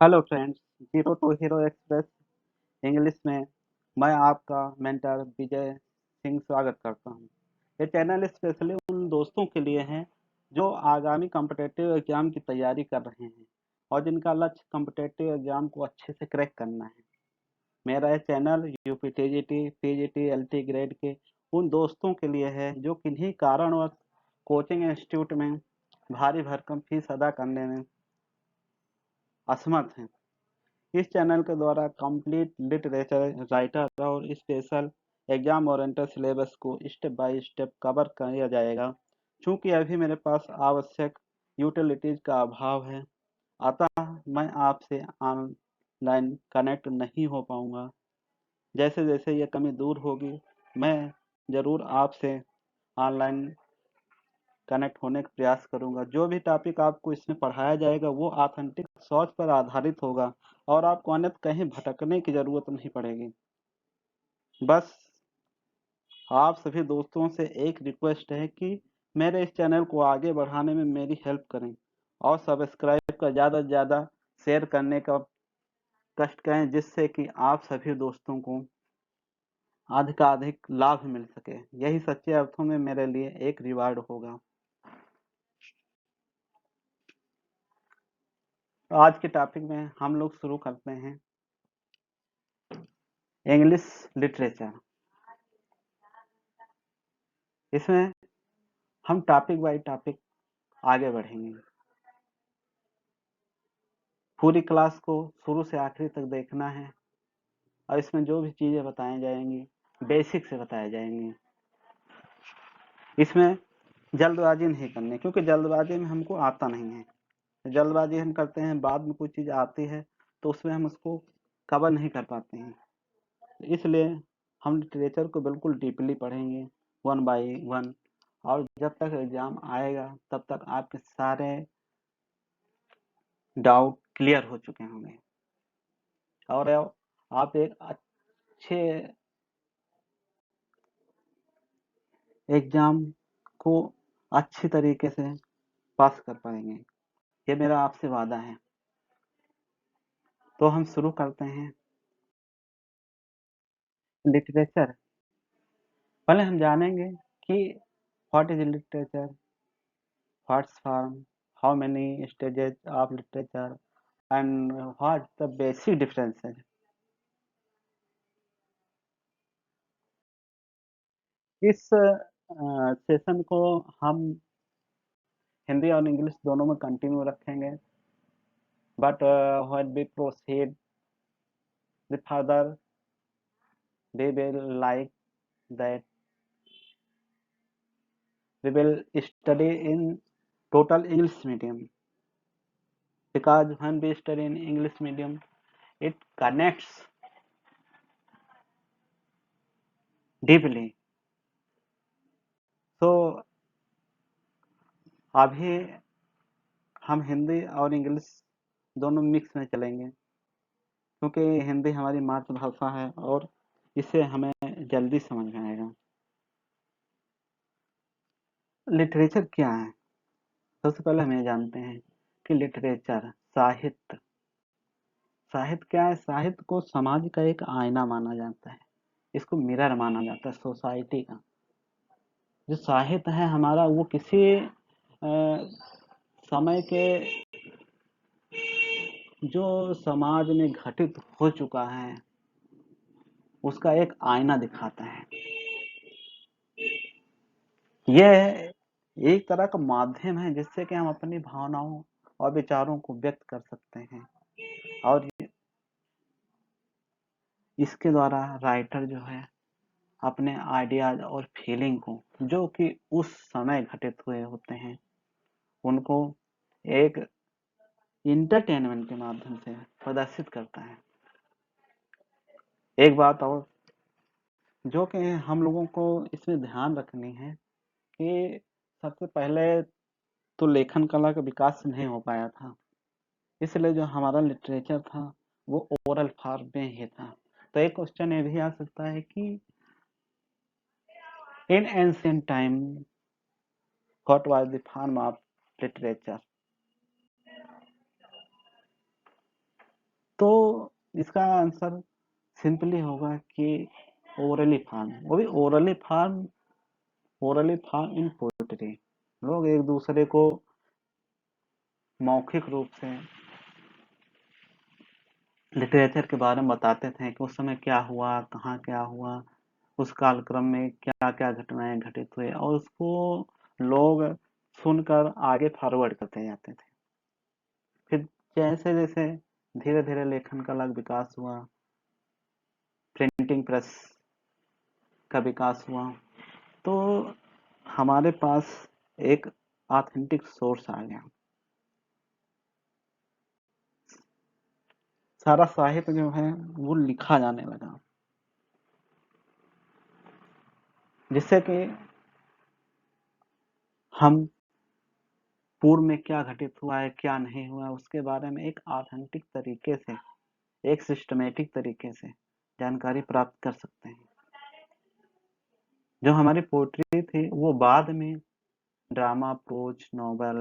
Hello friends, zero to hero express English में मैं आपका मेंटर विजय सिंह स्वागत करता हूं। ये चैनल स्पेशली उन दोस्तों के लिए है जो आगामी कॉम्पिटिटिव एग्जाम की तैयारी कर रहे हैं और जिनका लक्ष्य कॉम्पिटिटिव एग्जाम को अच्छे से क्रैक करना है। मेरा ये channel UP TGT, PGT, LT grade के उन दोस्तों के लिए है जो किन्हीं कारणवश कोचिंग इंस्टीट्यूट में भारी भरकम फीस अदा करने में असमर्थ हैं। इस चैनल के द्वारा कंप्लीट लिटरेचर राइटर और स्पेशल एग्जाम ओरिएंटेड सिलेबस को स्टेप बाय स्टेप कवर किया जाएगा। चूंकि अभी मेरे पास आवश्यक यूटिलिटीज का अभाव है, अतः मैं आपसे ऑनलाइन कनेक्ट नहीं हो पाऊंगा। जैसे जैसे ये कमी दूर होगी, मैं ज़रूर आपसे ऑनलाइन कनेक्ट होने का प्रयास करूंगा। जो भी टॉपिक आपको इसमें पढ़ाया जाएगा वो ऑथेंटिक सोच पर आधारित होगा और आपको अन्यथा कहीं भटकने की ज़रूरत नहीं पड़ेगी। बस आप सभी दोस्तों से एक रिक्वेस्ट है कि मेरे इस चैनल को आगे बढ़ाने में मेरी हेल्प करें और सब्सक्राइब का ज़्यादा से ज़्यादा शेयर करने का कष्ट करें, जिससे कि आप सभी दोस्तों को अधिकाधिक लाभ मिल सके। यही सच्चे अर्थों में मेरे लिए एक रिवार्ड होगा। आज के टॉपिक में हम लोग शुरू करते हैं इंग्लिश लिटरेचर। इसमें हम टॉपिक बाय टॉपिक आगे बढ़ेंगे। पूरी क्लास को शुरू से आखिरी तक देखना है और इसमें जो भी चीज़ें बताई जाएंगी बेसिक से बताई जाएंगी। इसमें जल्दबाजी नहीं करनी, क्योंकि जल्दबाजी में हमको आता नहीं है। जल्दबाजी हम करते हैं, बाद में कोई चीज़ आती है तो उसमें हम उसको कवर नहीं कर पाते हैं। इसलिए हम लिटरेचर को बिल्कुल डीपली पढ़ेंगे, वन बाय वन। और जब तक एग्ज़ाम आएगा तब तक आपके सारे डाउट क्लियर हो चुके होंगे और आप एक अच्छे एग्ज़ाम को अच्छी तरीके से पास कर पाएंगे। ये मेरा आपसे वादा है। तो हम शुरू करते हैं लिटरेचर। पहले हम जानेंगे कि what is literature, what's form, how many stages of literature and what the basic differences. इस सेशन को हम हिंदी और इंग्लिश दोनों में कंटिन्यू रखेंगे, but when we proceed with further, we will like that we will study in total English medium, because when we study in English medium, it connects deeply. So अभी हम हिंदी और English दोनों mix में चलेंगे, क्योंकि हिंदी हमारी मातृभाषा है और इसे हमें जल्दी समझ में आएगा। लिटरेचर क्या है? सबसे पहले हम ये जानते हैं कि लिटरेचर साहित्य। साहित्य क्या है? साहित्य को समाज का एक आईना माना जाता है, इसको मिरर माना जाता है सोसाइटी का। जो साहित्य है हमारा, वो किसी समय के जो समाज में घटित हो चुका है उसका एक आईना दिखाता है। यह एक तरह का माध्यम है जिससे कि हम अपनी भावनाओं और विचारों को व्यक्त कर सकते हैं, और इसके द्वारा राइटर जो है अपने आइडियाज और फीलिंग को, जो कि उस समय घटित हुए होते हैं, उनको एक इंटरटेनमेंट के माध्यम से प्रदर्शित करता है। एक बात और जो कि हम लोगों को इसमें ध्यान रखनी है कि सबसे पहले तो लेखन कला का विकास नहीं हो पाया था, इसलिए जो हमारा लिटरेचर था वो ओरल फॉर्म में ही था। तो एक क्वेश्चन ये भी आ सकता है कि इन ancient time what was the form of literature. तो इसका आंसर सिंपली होगा कि ओरली फार्म, वो भी ओरली फार्म इन पोएट्री। लोग एक दूसरे को मौखिक रूप से लिटरेचर के बारे में बताते थे कि उस समय क्या हुआ, कहाँ क्या हुआ, उस कालक्रम में क्या क्या घटनाएं घटित हुई, और उसको लोग सुनकर आगे फॉरवर्ड करते जाते थे। फिर जैसे जैसे धीरे धीरे लेखन का अलग विकास हुआ, प्रिंटिंग प्रेस का विकास हुआ, तो हमारे पास एक ऑथेंटिक सोर्स आ गया। सारा साहित्य जो है वो लिखा जाने लगा, जिससे कि हम पूर्व में क्या घटित हुआ है, क्या नहीं हुआ, उसके बारे में एक ऑथेंटिक तरीके से, एक सिस्टमेटिक तरीके से जानकारी प्राप्त कर सकते हैं। जो हमारी पोइट्री थी वो बाद में ड्रामा, प्रोज, नॉवेल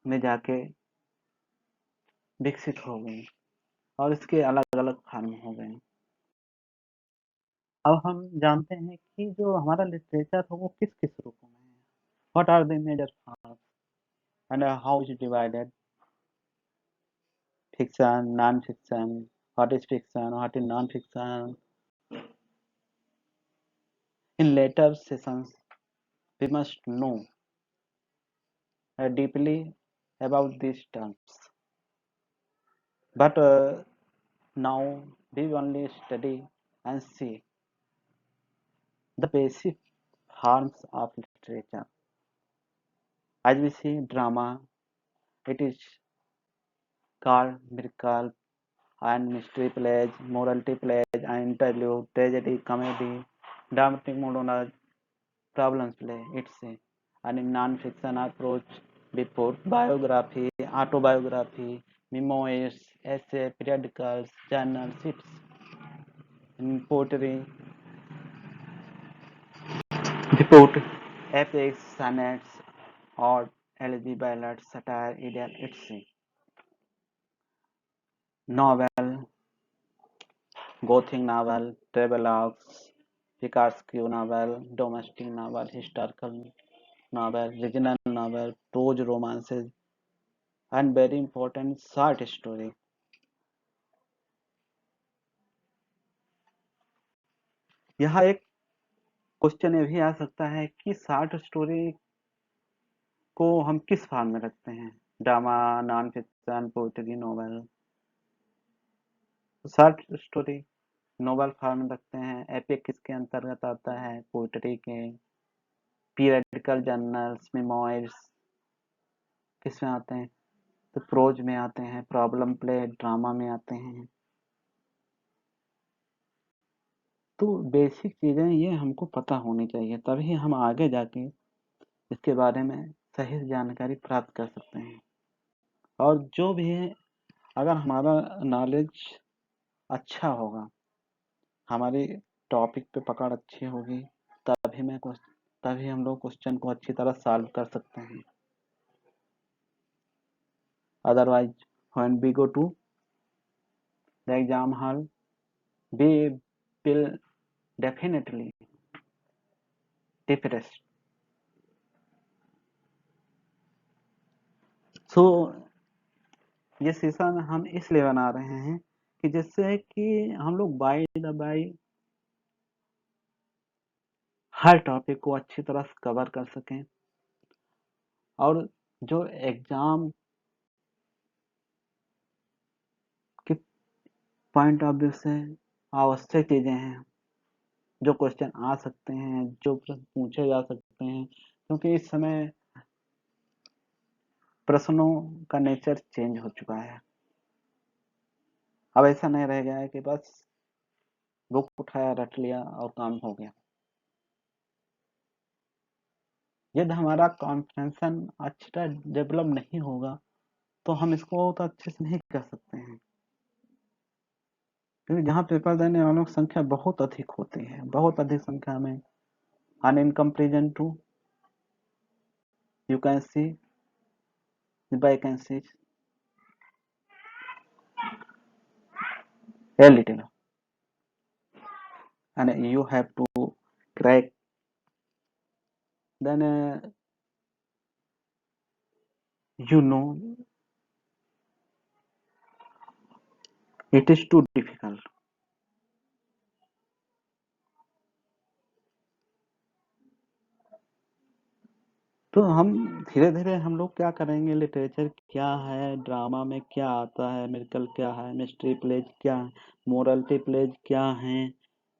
में जाके विकसित हो गई और इसके अलग अलग फॉर्म हो गए। अब हम जानते हैं कि जो हमारा लिटरेचर है वो किस किस रूपों में है, what are the major parts and how is divided, fiction, non-fiction, what is fiction, what is non-fiction. In later sessions, we must know deeply about these terms. But now we only study and see the basic forms of literature. As we see drama, it is called miracle and mystery plays, morality plays, and interlude, tragedy, comedy, dramatic monologue, problems play, it's a, and in non-fiction approach before biography, autobiography, memoirs, essay, periodicals, journals, it's in poetry, report, epics, sonnets, or elegy, ballads, satire, idyll, it's a novel, Gothic novel, travelogues, Picasso novel, domestic novel, historical novel, regional novel, prose romances, and very important short story. यहाँ एक question ये भी आ सकता है कि short story को हम किस फॉर्म में रखते हैं, drama, non fiction, poetry, novel. Short story novel form में रखते हैं, एपिक किसके अंतर्गत आता है, पोएट्री के, पीरियडिकल जर्नल्स, मेमोइर्स किस में आते हैं, तो प्रोज में आते हैं, प्रॉब्लम प्ले ड्रामा में आते हैं। तो बेसिक चीजें ये हमको पता होनी चाहिए, तभी हम आगे जाके इसके बारे में सही जानकारी प्राप्त कर सकते हैं। और जो भी है, अगर हमारा नॉलेज अच्छा होगा, हमारी टॉपिक पे पकड़ अच्छी होगी, तभी तभी हम लोग क्वेश्चन को अच्छी तरह सॉल्व कर सकते हैं। Otherwise when we go to the exam hall, we will definitely depressed. So ये सेशन हम इसलिए बना रहे हैं कि जिससे कि हम लोग by the by her topic को अच्छी तरह से कवर कर सकें, और जो एग्जाम के पॉइंट ऑफ व्यू से आवश्यक चीजें हैं, जो क्वेश्चन आ सकते हैं, जो प्रश्न पूछे जा सकते हैं, क्योंकि इस समय प्रश्नों का नेचर चेंज हो चुका है। अब ऐसा नहीं रह गया है कि बस बुक उठाया, रट लिया और काम हो गया। यदि हमारा कॉन्फ्रेंसन अच्छी तरह डेवलप नहीं होगा तो हम इसको तो अच्छे से नहीं कर सकते हैं, क्योंकि जहाँ पेपर देने वालों की संख्या बहुत अधिक होती है, बहुत अधिक संख्या में, and in comparison to you can see the vacancies, a little, and you have to crack. Then you know it is too difficult. तो हम धीरे धीरे हम लोग क्या करेंगे, लिटरेचर क्या है, ड्रामा में क्या आता है, मिरेकल क्या है, मिस्ट्री प्लेज क्या है, मोरलिटी प्लेज क्या है,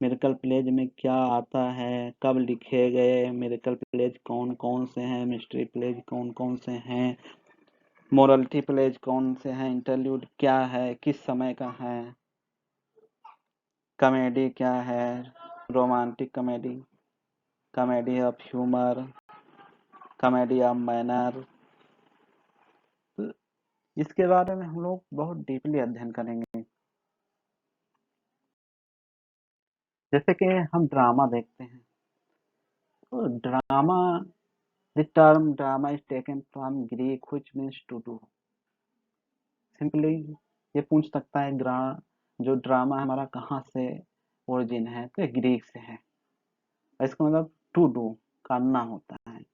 मिरेकल प्लेज में क्या आता है, कब लिखे गए, मिरेकल प्लेज कौन कौन से हैं, मिस्ट्री प्लेज कौन कौन से हैं, मोरलिटी प्लेज कौन से हैं, इंटरल्यूड क्या है, किस समय का है, कॉमेडी क्या है, romantic comedy, comedy of humour, comedy of manner. इसके बारे में हम लोग बहुत डीपली अध्ययन करेंगे। जैसे कि हम ड्रामा देखते हैं, तो drama, the term drama is taken from Greek which means to do. Simply ये पूछ सकता है जो ड्रामा हमारा कहाँ से ओरिजिन है, तो ग्रीक से है। इसका मतलब टू डू, करना होता है।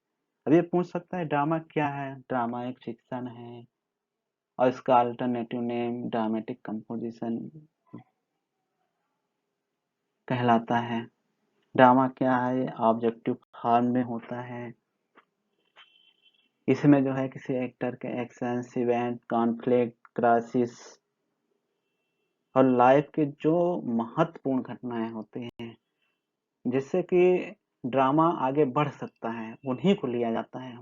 अब ये पूछ सकता है ड्रामा क्या है, ड्रामा एक फिक्शन है और इसका अल्टरनेटिव नेम ड्रामेटिक कंपोजिशन कहलाता है। ड्रामा क्या है, ये ऑब्जेक्टिव फॉर्म में होता है। इसमें जो है किसी एक्टर के एक्शंस, इवेंट, कॉन्फ्लिक्ट, क्राइसिस और लाइफ के जो महत्वपूर्ण घटनाएं होती हैं जिससे कि ड्रामा आगे बढ़ सकता है, उन्हीं को लिया जाता है।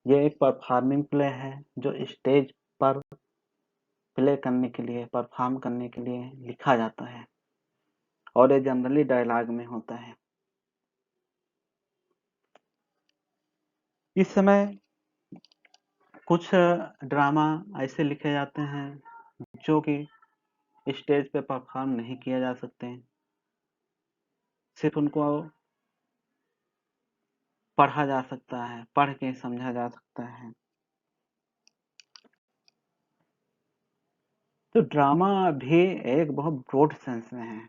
ये एक परफॉर्मिंग प्ले है जो स्टेज पर प्ले करने के लिए, परफॉर्म करने के लिए लिखा जाता है और ये जनरली डायलॉग में होता है। इस समय कुछ ड्रामा ऐसे लिखे जाते हैं जो कि स्टेज पे परफॉर्म नहीं किया जा सकते, सिर्फ उनको पढ़ा जा सकता है, पढ़ के समझा जा सकता है। तो ड्रामा भी एक बहुत ब्रॉड सेंस में है।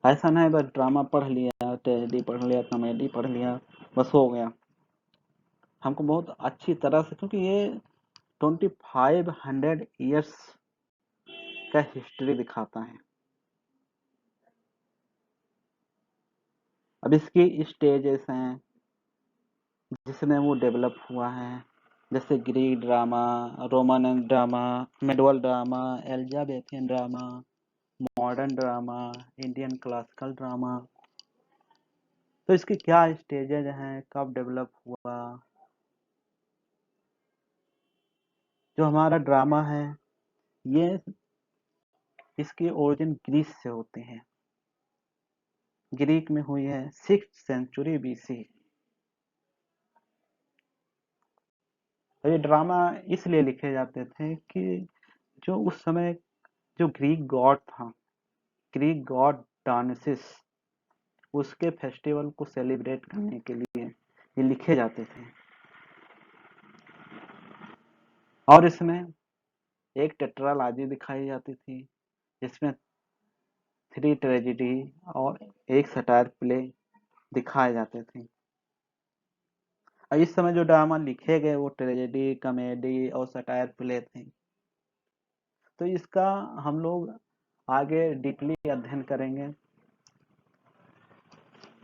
ऐसा नहीं बस ड्रामा पढ़ लिया, ट्रेजेडी पढ़ लिया, कॉमेडी पढ़ लिया, बस हो गया। हमको बहुत अच्छी तरह से, क्योंकि ये 2500 ईयर्स का हिस्ट्री दिखाता है। अब इसकी स्टेजेस हैं जिसमें वो डेवलप हुआ है, जैसे Greek drama, Roman drama, medieval drama, Elizabethan drama, modern drama, Indian classical drama. तो इसकी क्या स्टेजेज हैं, कब डेवलप हुआ। जो हमारा ड्रामा है ये, इसकी ओरिजिन ग्रीस से होते हैं। ग्रीक में हुई है 6th सेंचुरी BC। और ये ड्रामा इसलिए लिखे जाते थे कि जो उस समय जो ग्रीक गॉड था, ग्रीक गॉड डायonysus, उसके फेस्टिवल को सेलिब्रेट करने के लिए ये लिखे जाते थे। और इसमें एक टेट्रालॉजी दिखाई जाती थी जिसमें 3 ट्रेजेडी और एक सटायर प्ले दिखाए जाते थे। और इस समय जो ड्रामा लिखे गए वो ट्रेजेडी, कॉमेडी और सटायर प्ले थे। तो इसका हम लोग आगे डीपली अध्ययन करेंगे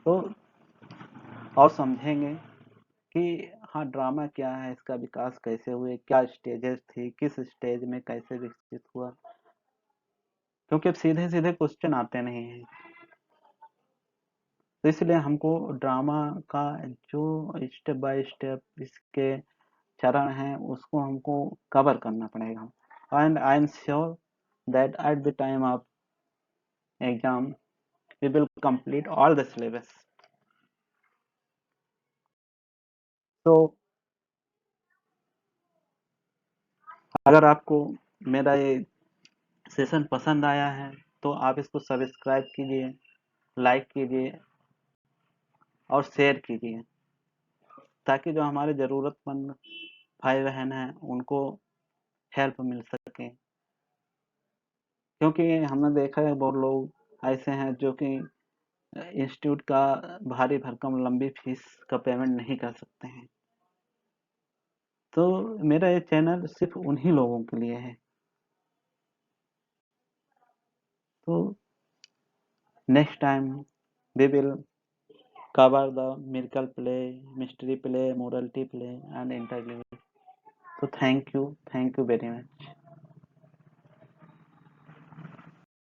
तो और समझेंगे कि हाँ ड्रामा क्या है, इसका विकास कैसे हुए, क्या स्टेजेस थी, किस स्टेज में कैसे विकसित हुआ। क्योंकि अब सीधे सीधे क्वेश्चन आते नहीं हैं, तो इसलिए हमको ड्रामा का जो स्टेप बाय स्टेप इसके चरण हैं उसको हमको कवर करना पड़ेगा। And I am sure that at the time of exam we will complete all the syllabus. तो अगर आपको मेरा ये सेशन पसंद आया है तो आप इसको सब्सक्राइब कीजिए, लाइक कीजिए और शेयर कीजिए, ताकि जो हमारे ज़रूरतमंद भाई बहन हैं उनको हेल्प मिल सके, क्योंकि हमने देखा है बहुत लोग ऐसे हैं जो कि इंस्टीट्यूट का भारी भरकम लंबी फीस का पेमेंट नहीं कर सकते हैं। तो मेरा ये चैनल सिर्फ उन्हीं लोगों के लिए है। तो next time we will cover the miracle play, mystery play, morality play, and interview. So thank you very much.